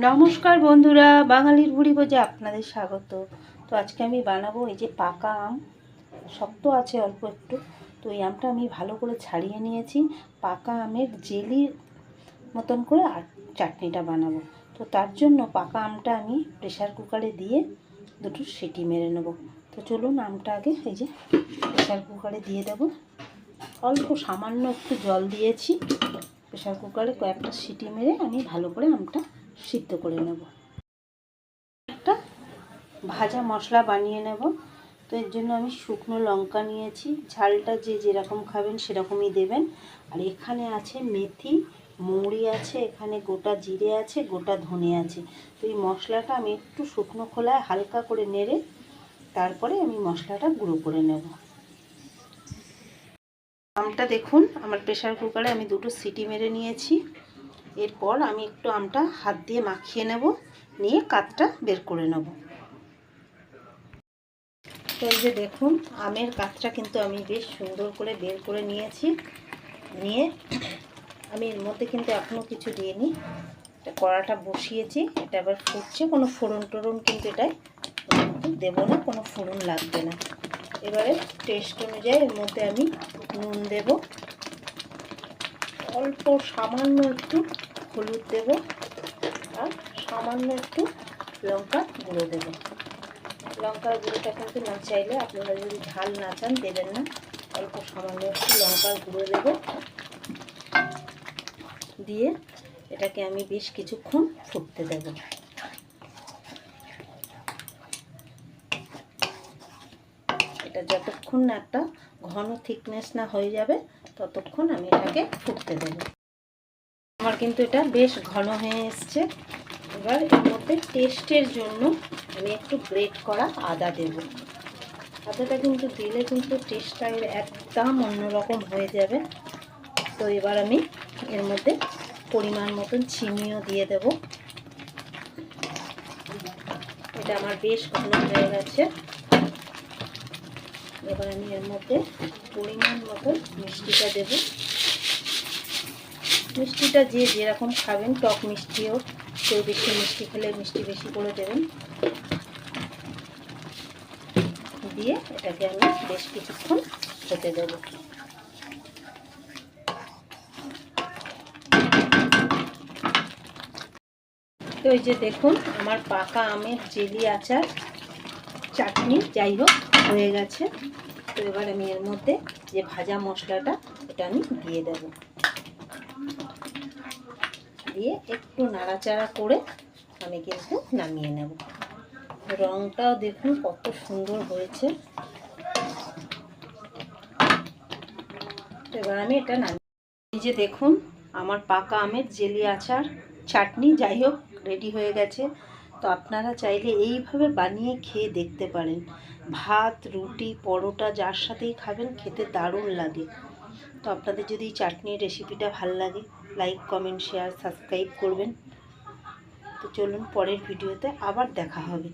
নমস্কার বন্ধুরা, বাঙালির ভুড়ি ভোজে আপনাদের স্বাগত। তো আজকে আমি বানাবো এই যে পাকা আম, শক্ত আছে অল্প একটু। তো এই আমটা আমি ভালো করে ছাড়িয়ে নিয়েছি, পাকা আমের জেলির মতন করে আর চাটনিটা বানাবো। তো তার জন্য পাকা আমটা আমি প্রেশার কুকারে দিয়ে দুটো সিটি মেরে নেব। তো চলুন আমটা আগে এই যে প্রেশার কুকারে দিয়ে দেব। অল্প সামান্য একটু জল দিয়েছি, প্রেশার কুকারে কয়েকটা সিটি মেরে আমি ভালো করে আমটা সিদ্ধ করে নেব। একটা ভাজা মশলা বানিয়ে নেব। তো এর জন্য আমি শুকনো লঙ্কা নিয়েছি, ঝালটা যে যেরকম খাবেন সেরকমই দেবেন। আর এখানে আছে মেথি, মৌরি আছে, এখানে গোটা জিরে আছে, গোটা ধনে আছে। তো এই মশলাটা আমি একটু শুকনো খোলায় হালকা করে নেড়ে তারপরে আমি মশলাটা গুঁড়ো করে নেব। আমটা দেখুন, আমার প্রেশার কুকারে আমি দুটো সিটি মেরে নিয়েছি। এরপর আমি একটু আমটা হাত দিয়ে মাখিয়ে নেব, নিয়ে কাতটা বের করে নেব। তো এই যে দেখুন, আমের কাতটা কিন্তু আমি বেশ সুন্দর করে বের করে নিয়েছি। নিয়ে আমি এর মধ্যে কিন্তু এখনও কিছু দিইনি, কড়াটা বসিয়েছি। এটা আবার ফুটছে, কোনো ফোড়ন টোড়ন কিন্তু এটাই দেবো না, কোনো ফোড়ন লাগবে না। এবারে টেস্ট অনুযায়ী এর মধ্যে আমি নুন দেব, অল্প সামান্য একটু হলুদ দেব, আর সামান্য একটু লঙ্কা গুঁড়ো দেবো। লঙ্কার গুঁড়োটা কিন্তু না চাইলে, আপনারা যদি ঝাল না চান দেবেন না, অল্প সামান্য একটু লঙ্কার গুঁড়ো দেব। দিয়ে এটাকে আমি বেশ কিছুক্ষণ ফুটতে দেব। এটা যতক্ষণ না একটা ঘন থিকনেস না হয়ে যাবে ততক্ষণ আমি এটাকে ফুটতে দেব। আমার কিন্তু এটা বেশ ঘন হয়ে এসছে। এবার এর মধ্যে টেস্টের জন্য আমি একটু গ্রেট করা আদা দেব। আদাটা কিন্তু দিলে কিন্তু টেস্টটা একদম অন্যরকম হয়ে যাবে। তো এবার আমি এর মধ্যে পরিমাণ মতন চিনিও দিয়ে দেব। এটা আমার বেশ ঘন হয়ে গেছে। এবার আমি এর মধ্যে পরিমাণ মতন মিষ্টিটা দেব। মিষ্টিটা যে যেরকম খাবেন, টক মিষ্টিও, কেউ বেশি মিষ্টি খেলে মিষ্টি বেশি করে দেবেন। দিয়ে এটাকে আমি বেশ কিছুক্ষণ হতে দেব। তো এই যে দেখুন, আমার পাকা আমের জেলি আচার চাটনি যাই হোক হয়ে গেছে। তো এবার আমি এর মধ্যে যে ভাজা মশলাটা এটা আমি দিয়ে দেব। দিয়ে একটু নাড়াচাড়া করে আমি কিন্তু নামিয়ে নেব। রংটাও দেখুন কত সুন্দর হয়েছে। এবার আমি এটা নামিয়ে, এই যে দেখুন, আমার পাকা আমের জেলি আচার চাটনি যাই হোক রেডি হয়ে গেছে। তো আপনারা চাইলে এইভাবে বানিয়ে খেয়ে দেখতে পারেন। ভাত, রুটি, পরোটা যার সাথেই খাবেন খেতে দারুণ লাগে। তো আপনাদের যদি এই চাটনির রেসিপিটা ভালো লাগে, লাইক, কমেন্ট, শেয়ার, সাবস্ক্রাইব করবেন। তো চলুন পরের ভিডিওতে আবার দেখা হবে।